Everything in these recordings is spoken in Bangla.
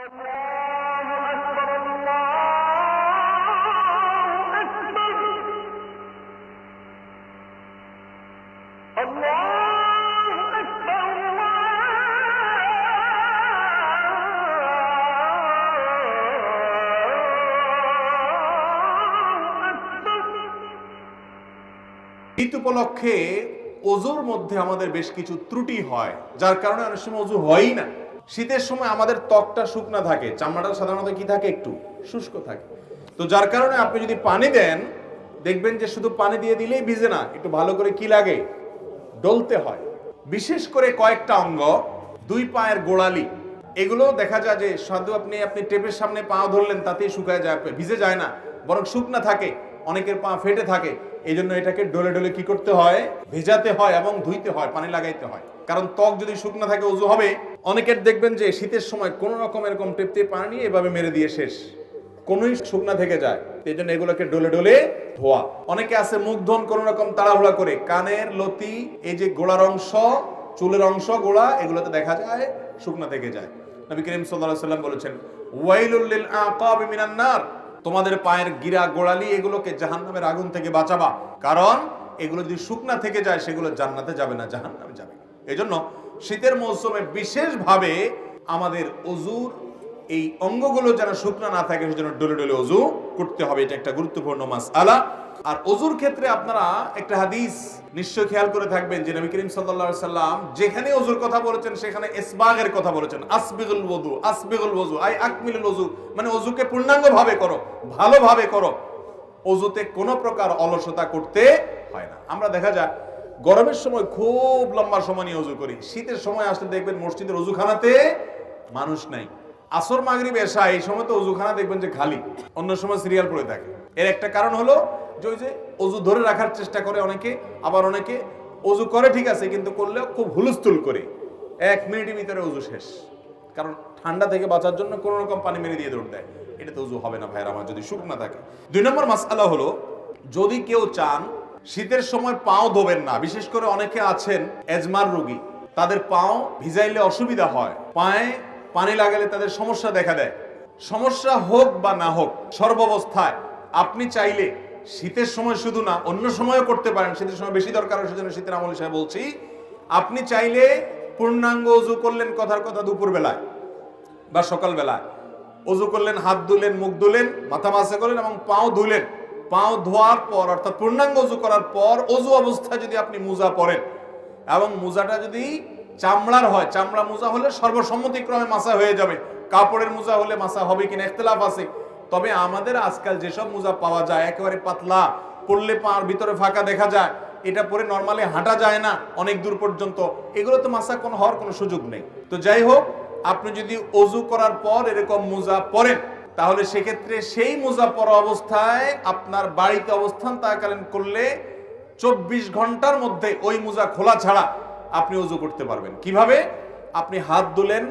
ঈদ উপলক্ষে ওযুর মধ্যে আমাদের বেশ কিছু ত্রুটি হয়, যার কারণে অনেক সময় ওযু হয়ই না। শীতের সময় আমাদের ত্বকটা শুকনা থাকে, চামড়াটা সাধারণত কি থাকে, একটু শুষ্ক থাকে। তো যার কারণে আপনি যদি পানি দেন, দেখবেন যে শুধু পানি দিয়ে দিলেই ভিজে না, একটু ভালো করে কি লাগে, ডলতে হয়। বিশেষ করে কয়েকটা অঙ্গ, দুই পায়ের গোড়ালি, এগুলো দেখা যায় যে শুধু আপনি টেপের সামনে পা ধরলেন তাতেই শুকায় যায়, ভিজে যায় না, বরং শুকনা থাকে, অনেকের পা ফেটে থাকে। এই জন্য এটাকে ডলে ডলে কি করতে হয়, ভেজাতে হয় এবং ধুইতে হয়, পানি লাগাইতে হয়। কারণ ত্বক যদি শুকনা থাকে ওযু হবে। অনেকের দেখবেন যে শীতের সময় কোন রকম এরকম টেপ দিয়ে পানি এভাবে মেরে দিয়ে শেষ, কোনোই শুকনা থেকে যায়। এই জন্য এগুলোকে ডলে ডলে ধোয়া। অনেকে আছে মুখ ধোন কোন রকম তাড়াহুড়া করে, কানের লতি, এই যে গোড়ার অংশ, চুলের অংশ, গোড়া, এগুলোতে দেখা যায় শুকনা থেকে যায়। নবী করিম সাল্লাল্লাহু আলাইহি ওয়াসাল্লাম বলেছেন, ওয়াইলুল লিল আকাবি মিনান নার, তোমাদের পায়ের গিরা গোড়ালি এগুলোকে জাহান্নামের আগুন থেকে বাঁচাবা, কারণ এগুলো যদি শুকনা থেকে যায় সেগুলো জান্নাতে যাবে না, জাহান্নামে যাবে। এজন্য শীতের মৌসুমে বিশেষভাবে আমাদের ওযুর এই অঙ্গগুলো যেন শুকনা না থাকে সেজন্য ডলে ডলে ওযু করতে হবে। এটা একটা গুরুত্বপূর্ণ মাসআলা। আর ওযুর ক্ষেত্রে আপনারা একটা হাদিস নিশ্চয় খেয়াল করে থাকবেন যে নবী করিম সাল্লাল্লাহু আলাইহি সাল্লাম যেখানে ওযুর কথা বলেছেন সেখানে ইসবাগের কথা বলেছেন। আসবিগুল ওযু, আসবিগুল ওযু আই আকমিলুল ওযু, মানে ওযুকে পূর্ণাঙ্গভাবে করো, ভালোভাবে করো। ওযুতে কোনো প্রকার অলসতা করতে হয় না। আমরা দেখা যায় গরমের সময় খুব লম্বা সময় নিয়ে ওযু করি, শীতের সময় আসলে দেখবেন মসজিদের ওযুখানাতে মানুষ নাই। আসর মাগরিব এশা এই সময় তো ওযুখানা দেখবেন যে খালি, অন্য সময় সিরিয়াল পড়ে থাকে। এর একটা কারণ হলো যে ওই যে ওযু ধরে রাখার চেষ্টা করে অনেকে, আবার অনেকে ওযু করে ঠিক আছে কিন্তু করলেও খুব হুলস্থুল করে, 1 মিনিটের ভিতরে ওযু শেষ। কারণ ঠান্ডা থেকে বাঁচার জন্য কোন রকম পানি মেরে দিয়ে দৌড় দেয়। এটা তো ওযু হবে না ভাইরা আমার, যদি শুকনা থাকে। 2 নম্বর মাসআলা হলো, যদি কেউ চান শীতের সময় পাও ধোবেন না, বিশেষ করে অনেকে আছেন এজমার রোগী, তাদের পাও ভিজাইলে অসুবিধা হয়, পায়ে পানি লাগালে তাদের সমস্যা দেখা দেয়। সমস্যা হোক বা না হোক, সর্বাবস্থায় আপনি চাইলে শীতের সময় শুধু না অন্য সময়ও করতে পারেন। শীতের সময় বেশি দরকার, সেজন্য শীতের আমল হিসেবে বলছি। আপনি চাইলে পূর্ণাঙ্গ ওযু করলেন, কথার কথা দুপুর বেলায় বা সকাল বেলায় ওযু করলেন, হাত ধুলেন, মুখ ধুলেন, মাথা মাসা করলেন এবং পাও ধুলেন। পাও ধোয়ার পর অর্থাৎ পূর্ণাঙ্গ ওযু করার পর ওযু অবস্থায় যদি আপনি মোজা পরেন এবং মোজাটা যদি চামড়ার হয়, চামড়া মোজা হলে সর্বসম্মতিক্রমে মাসা হয়ে যাবে। কাপড়ের মোজা হলে মাসা হবে কিনা ইখতিলাফ আছে। তবে আমাদের আজকাল যেসব মোজা পাওয়া যায় একেবারে পাতলা, পরলে পার ভিতরে ফাঁকা দেখা যায়, এটা পরে নরমালি হাঁটা যায় না অনেক দূর পর্যন্ত, এগুলো তো মাসা কোনো হওয়ার কোনো সুযোগ নেই। তো যাই হোক, আপনি যদি ওযু করার পর এরকম মোজা পরেন তাহলে সেক্ষেত্রে সেই মোজা পরা অবস্থায় আপনার বাড়িতে অবস্থান থাকাকালীন করলে 24 ঘন্টার মধ্যে ওই মোজা খোলা ছাড়া আপনি ওযু করতে পারবেন। কিভাবে? আপনি হাত ধুলেন,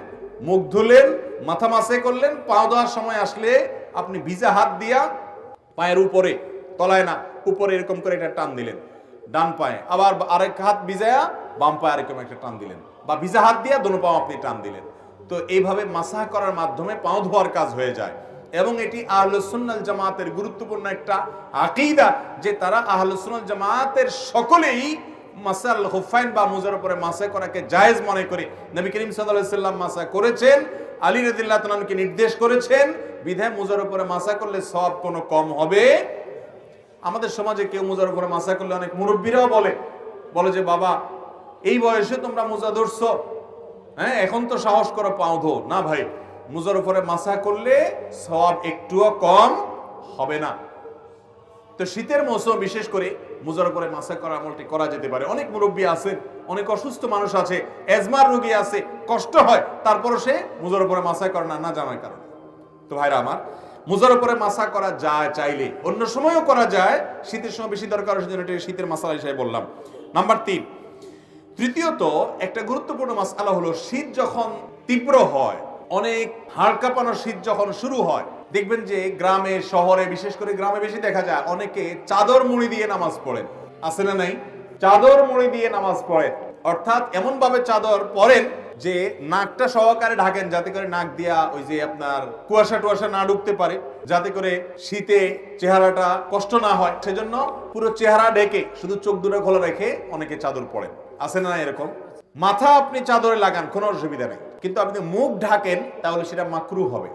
মুখ ধুলেন, মাথা মাসে করলেন, পা ধোয়ার সময় আসলে আপনি ভিজা হাত দিয়া পায়ের উপরে, তলায় না, উপরে এরকম করে একটা টান দিলেন ডান পায়ে, আবার আরেক হাত ভিজায়া বাম পায়ে এরকম একটা টান দিলেন, বা ভিজা হাত দিয়া দোনো পাও আপনি টান দিলেন। তো এইভাবে মাসাহ করার মাধ্যমে পাও ধোয়ার কাজ হয়ে যায়। এবং এটি আহলুস সুন্নাহ ওয়াল জামাতের গুরুত্বপূর্ণ একটা আকীদা যে তারা আহলুস সুন্নাহ ওয়াল জামাতের সকলেই মাসাল খুফাইন বা মুজার উপরে মাসা করাকে জায়েজ মনে করে। নবী করিম সাল্লাল্লাহু আলাইহি সাল্লাম মাসা করেছেন, আলী রাদিয়াল্লাহু তাআলা কে নির্দেশ করেছেন, বিধায় মুজার উপরে মাসা করলে সওয়াব কোনো কম হবে। আমাদের সমাজে কেউ মুজার উপরে মাসা করলে অনেক মুরব্বীরাও বলে যে বাবা এই বয়সে তোমরা মুজা ধরছো, হ্যাঁ এখন তো সাহস করো পাও ধো। না ভাই, মুজার উপরে মাসা করলে সওয়াব একটুও কম হবে না। তো শীতের মৌসুম বিশেষ করে মুজার উপরে মাসা করা আমলটি করা যেতে পারে। অনেক মুরব্বী আছে, অনেক অসুস্থ মানুষ আছে, এজমার রোগী আছে, কষ্ট হয়, তারপরও সে মুজার উপরে মাসা করে না, না জানার কারণে। তো ভাইরা আমার, মুজার উপরে মাসা করা যায় চাইলে, অন্য সময়ও করা যায়, শীতের সময় বেশি দরকার, সেজন্য এটা শীতের মাসালা হিসেবে বললাম। নাম্বার 3, তৃতীয়ত একটা গুরুত্বপূর্ণ মাসআলা হলো, শীত যখন তীব্র হয়, অনেক হাড় কাঁপানো শীত যখন শুরু হয়, দেখবেন যে গ্রামে শহরে, বিশেষ করে গ্রামে বেশি দেখা যায় অনেকে চাদর মুড়ি দিয়ে নামাজ পড়েন। আছে না নাই? চাদর মুড়ি দিয়ে নামাজ পড়েন, অর্থাৎ এমন ভাবে চাদর পরেন যে নাকটা সহকারে ঢাকেন, যাতে করে নাক দিয়া ওই যে আপনার কুয়াশা টুয়াশা না ঢুকতে পারে, যাতে করে শীতে চেহারাটা কষ্ট না হয়। সেজন্য পুরো চেহারা ঢেকে শুধু চোখ দুটো খোলা রেখে অনেকে চাদর পরেন, আছে না এরকম? মাথা আপনি চাদরে লাগান, কোনো অসুবিধা নেই, কিন্তু আপনি মুখ ঢাকেন তাহলে সেটা মাকরু হবে।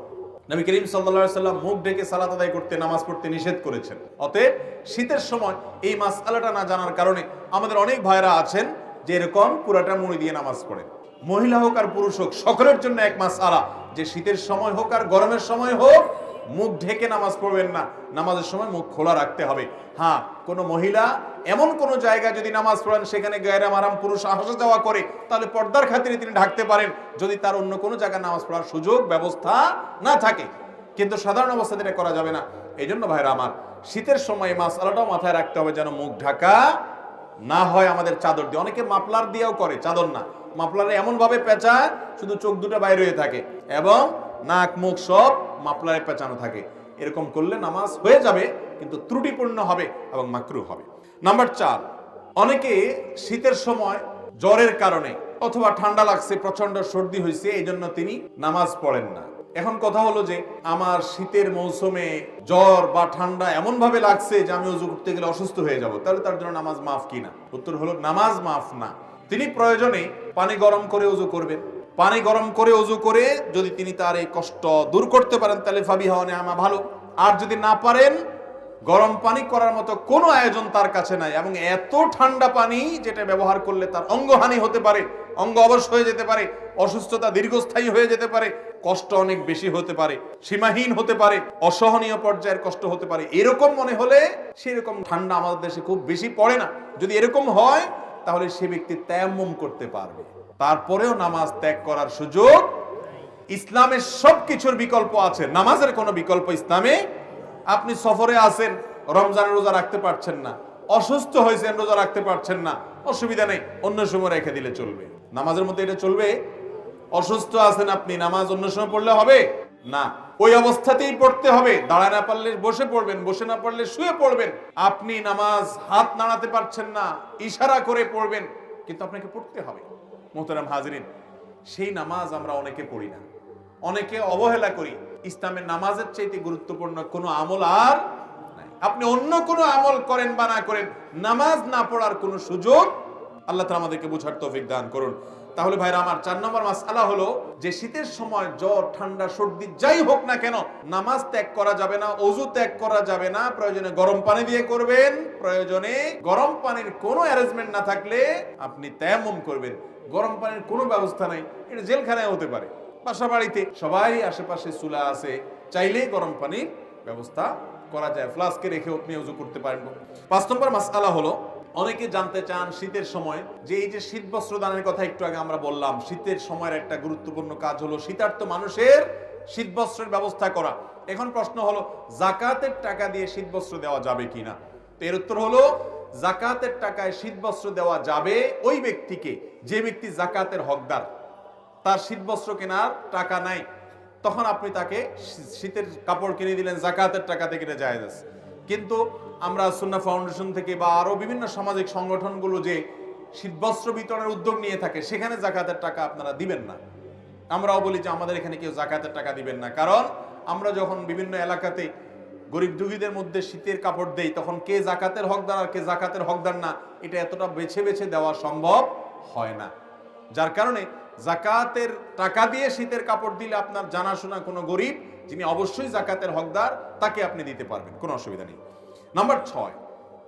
নবী করিম সাল্লাল্লাহু আলাইহি সাল্লাম মুখ ঢেকে সালাত আদায় করতে, নামাজ পড়তে নিষেধ করেছেন। অতএব শীতের সময় এই মাসআলাটা না জানার কারণে আমাদের অনেক ভাইরা আছেন যে এরকম পুরাটা মুড়ি দিয়ে নামাজ পড়েন। মহিলা হোক আর পুরুষ হোক, সকলের জন্য এক মাসআলা যে শীতের সময় হোক আর গরমের সময় হোক মুখ ঢেকে নামাজ পড়বেন না, নামাজের সময় মুখ খোলা রাখতে হবে। হ্যাঁ, কোন মহিলা এমন কোন জায়গায় যদি নামাজ পড়েন সেখানে গায়রে মারাম পুরুষ আসা যাওয়া করে, তাহলে পর্দার খাতিরে তিনি ঢাকতে পারেন, যদি তার অন্য কোনো জায়গায় নামাজ পড়ার সুযোগ ব্যবস্থা না থাকে। কিন্তু সাধারণ অবস্থাতে এটা করা যাবে না। এই জন্য ভাইরা আমার, শীতের সময় মাসআলাটাও মাথায় রাখতে হবে যেন মুখ ঢাকা না হয় আমাদের চাদর দিয়ে। অনেকে মাফলার দিয়েও করে, চাদর না, মাফলারে এমন ভাবে পেঁচায় শুধু চোখ দুটো বাইরে হয়ে থাকে এবং নাক মুখ সব মাফলারে পেঁচানো থাকে। এরকম করলে নামাজ হয়ে যাবে, কিন্তু ত্রুটিপূর্ণ হবে এবং মাকরু হবে। নাম্বার 4, অনেকে শীতের সময় জ্বরের কারণে অথবা ঠান্ডা লাগছে, প্রচন্ড সর্দি হয়েছে, এই জন্য তিনি নামাজ পড়েন না। এখন কথা হলো যে আমার শীতের মৌসুমে জ্বর বা ঠান্ডা এমন ভাবে লাগছে যে আমি ওযু করতে গেলে অসুস্থ হয়ে যাব, তাহলে তার জন্য নামাজ মাফ কিনা? উত্তর হলো নামাজ মাফ না। তিনি প্রয়োজনে পানি গরম করে ওযু করবেন। পানি গরম করে ওযু করে যদি তিনি তার এই কষ্ট দূর করতে পারেন তাহলে ফাবিহা ওয়া নি'মা, ভালো। আর যদি না পারেন, গরম পানি করার মতো কোনো আয়োজন তার কাছে নাই এবং এত ঠান্ডা পানি যেটা ব্যবহার করলে তার অঙ্গহানি হতে পারে, অঙ্গ অবশ হয়ে যেতে পারে, অসুস্থতা দীর্ঘস্থায়ী হয়ে যেতে পারে, কষ্ট অনেক বেশি হতে পারে, সীমাহীন হতে পারে, অসহনীয় পর্যায়ের কষ্ট হতে পারে, এরকম মনে হলে সেরকম ঠান্ডা আমাদের দেশে খুব বেশি পড়ে না। যদি এরকম হয় তাহলে সে ব্যক্তি তায়াম্মুম করতে পারবে, তারপরেও নামাজ ত্যাগ করার সুযোগ। ইসলামের সবকিছুর বিকল্প আছে, নামাজের কোনো বিকল্প ইসলামে। আপনি সফরে আছেন, রমজানের রোজা রাখতে পারছেন না, অসুস্থ হয়েছেন, রোজা রাখতে পারছেন না, অসুবিধা নেই, অন্য সময় রেখে দিলে চলবে। নামাজের মধ্যে এটা চলবে? অসুস্থ আছেন আপনি, নামাজ অন্য সময় পড়লে হবে না, ওই অবস্থাতেই পড়তে হবে। দাঁড়ায় না পারলে বসে পড়বেন, বসে না পারলে শুয়ে পড়বেন। আপনি নামাজ হাত নাড়াতে পারছেন না, ইশারা করে পড়বেন, কিন্তু আপনাকে পড়তে হবে। মোহতারাম হাজিরিন, সেই নামাজ আমরা অনেকে পড়ি না, অনেকে অবহেলা করি। ইসলামের নামাজের চাইতে গুরুত্বপূর্ণ কোনো আমল আর নাই। আপনি অন্য কোনো আমল করেন বা না করেন, নামাজ না পড়ার কোনো সুযোগ আল্লাহ তাআলা আমাদেরকে বোঝার তৌফিক দান করুন। তাহলে ভাইরা আমার, 4 নম্বর মাসআলা হলো যে শীতের সময় জ্বর ঠান্ডা সর্দি যাই হোক না কেন, নামাজ ত্যাগ করা যাবে না, ওযু ত্যাগ করা যাবে না। প্রয়োজনে গরম পানি দিয়ে করবেন, প্রয়োজনে গরম পানির কোনো অ্যারেঞ্জমেন্ট না থাকলে আপনি তায়াম্মুম করবেন। গরম পানির কোনো ব্যবস্থা নাই, এটা জেলখানায় হতে পারে, বাসা বাড়িতে সবাই আশেপাশে চুলা আছে, চাইলেই গরম পানির ব্যবস্থা করা যায়, ফ্লাস্কে রেখে আপনি ওযু করতে পারেন। 5 নম্বর মাসআলা হলো, অনেকে জানতে চান শীতের সময় যে এই যে শীত বস্ত্র দানের কথা একটু আগে আমরা বললাম, শীতের সময়ের একটা গুরুত্বপূর্ণ কাজ হলো শীতার্ত মানুষের শীত বস্ত্রের ব্যবস্থা করা। এখন প্রশ্ন হলো, যাকাতের টাকা দিয়ে শীত বস্ত্র দেওয়া যাবে কিনা? তো এর উত্তর হলো, যাকাতের টাকায় শীত বস্ত্র দেওয়া যাবে ওই ব্যক্তিকে যে ব্যক্তি যাকাতের হকদার, তার শীত বস্ত্র কেনার টাকা নাই, তখন আপনি তাকে শীতের কাপড় কিনে দিলেন, যাকাতের টাকা থেকে এটা জায়েজ আছে। কিন্তু আমরা সুন্নাহ ফাউন্ডেশন থেকে বা আরো বিভিন্ন সামাজিক সংগঠনগুলো যে শীতবস্ত্র বিতরণের উদ্যোগ নিয়ে থাকে, সেখানে যাকাতের টাকা আপনারা দিবেন না। আমরাও বলি যে আমাদের এখানে কেউ যাকাতের টাকা দিবেন না, কারণ আমরা যখন বিভিন্ন এলাকাতে গরিব দুঃখীদের মধ্যে শীতের কাপড় দেই, তখন কে যাকাতের হকদার আর কে যাকাতের হকদার না, এটা এতটা বেছে বেছে দেওয়া সম্ভব হয় না। যার কারণে যাকাতের টাকা দিয়ে শীতের কাপড় দিলে আপনার জানাশোনা কোনো গরিব যিনি অবশ্যই যাকাতের হকদার, তাকে আপনি দিতে পারবেন, কোনো অসুবিধা নেই। নাম্বার 6,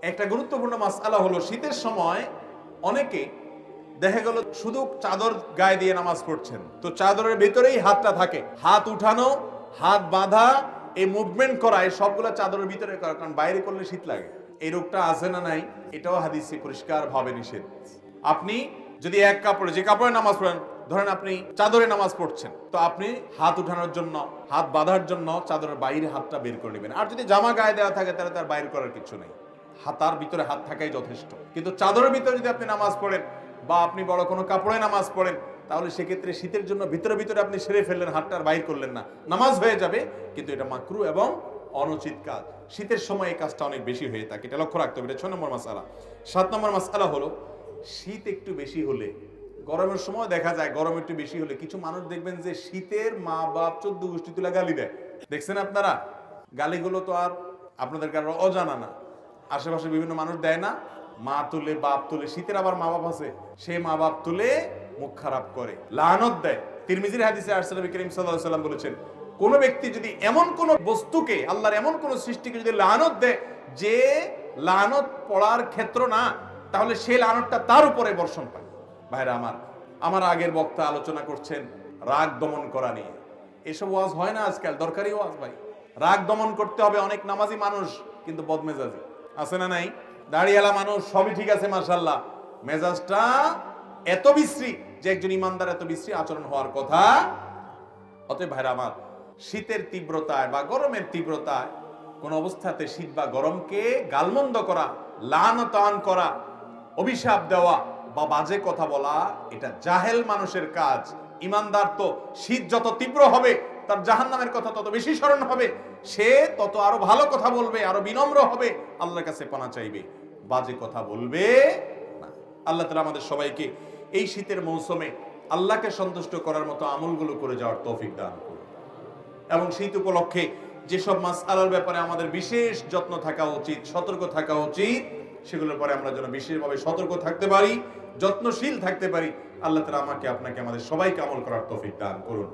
একটা গুরুত্বপূর্ণ মাসআলা হলো, শীতের সময় অনেকে দেখা গেল শুধু চাদর গায়ে দিয়ে নামাজ পড়ছেন, তো চাদরের ভিতরেই হাতটা থাকে, হাত উঠানো, হাত বাঁধা, এই মুভমেন্ট করা, এই সবগুলো চাদরের ভিতরে করা, কারণ বাইরে করলে শীত লাগে। এই রোগটা আছে না নাই, এটাও হাদিসে পরিষ্কার ভাবে নিষেধ। আপনি যদি এক কাপড়ে, যে কাপড়ে নামাজ পড়েন, ধরেন আপনি চাদরে নামাজ পড়ছেন, তো আপনি হাত উঠানোর জন্য, হাত বাঁধার জন্য চাদরের বাইরে হাতটা বের করে নেবেন। আর যদি জামা গায়ে দেওয়া থাকে তাহলে তার বাইর করার কিছু নেই, হাতার ভিতরে হাত থাকাই যথেষ্ট। কিন্তু চাদরের ভিতরে যদি আপনি নামাজ পড়েন বা আপনি বড় কোনো কাপড়ে নামাজ পড়েন, তাহলে সেক্ষেত্রে শীতের জন্য ভিতরে ভিতরে আপনি সেরে ফেললেন, হাতটার বাইর করলেন না, নামাজ হয়ে যাবে, কিন্তু এটা মাকরু এবং অনুচিত কাজ। শীতের সময় এই কাজটা অনেক বেশি হয়ে থাকে, এটা লক্ষ্য রাখতে হবে। এটা 6 নম্বর মাসআলা। 7 নম্বর মাসআলা হলো, শীত একটু বেশি হলে গরমের সময় দেখা যায় গরম একটু বেশি হলে কিছু মানুষ দেখবেন যে শীতের মা বাপ 14 গোষ্ঠী তুলে গালি দেয়। দেখছেন আপনারা? গালিগুলো তো আর আপনাদের কারো অজানা না, আশেপাশে বিভিন্ন মানুষ দেয় না? মা তুলে বাপ তুলে, শীতের আবার মা বাপ আছে, সে মা বাপ তুলে মুখ খারাপ করে, লানত দেয়। তিরমিজির হাদিসে রাসূল করিম সাল্লাল্লাহু আলাইহি ওয়াসাল্লাম বলেছেন, কোন ব্যক্তি যদি এমন কোন বস্তুকে, আল্লাহর এমন কোন সৃষ্টিকে যদি লানত দেয় যে লানত পড়ার ক্ষেত্র না, তাহলে সেই লানতটা তার উপরে বর্ষণ পায়। ভাইরা আমার আগের বক্তা আলোচনা করছেন রাগ দমন করা নিয়ে। এসব ওয়াজ হয় না আজকাল, দরকারি ওয়াজ ভাই। রাগ দমন করতে হবে। অনেক নামাজি মানুষ কিন্তু বদমেজাজি আছে না নাই? দাড়িওয়ালা মানুষ সবই ঠিক আছে মাশাআল্লাহ, মেজাজটা এত বিশ্রী যে একজন ইমানদার এত বিশ্রী আচরণ হওয়ার কথা। অতএব ভাইরা আমার, শীতের তীব্রতায় বা গরমের তীব্রতায় কোন অবস্থাতে শীত বা গরমকে গালমন্দ করা, লানতান করা, অভিশাপ দেওয়া বা বাজে কথা বলা, এটা জাহেল মানুষের কাজ। ইমানদার তো শীত যত তীব্র হবে তার জাহান্নামের কথা তত বেশি স্মরণ হবে, সে তত আরো ভালো কথা বলবে, আরো বিনম্র হবে, আল্লাহর কাছে পানা চাইবে, বাজে কথা বলবে না। আল্লাহ তাআলা আমাদের সবাইকে এই শীতের মৌসুমে আল্লাহকে সন্তুষ্ট করার মতো আমলগুলো করে যাওয়ার তৌফিক দান করুন। এবং শীত উপলক্ষে যেসব মাসআলার ব্যাপারে আমাদের বিশেষ যত্ন থাকা উচিত, সতর্ক থাকা উচিত, সেগুলোর পরে আমরা যেন বিশেষভাবে সতর্ক থাকতে পারি, যত্নশীল থাকতে পারি। আল্লাহ তাআলা আমাকে আপনাকে আমাদের সবাইকে আমল করার তৌফিক দান করুন।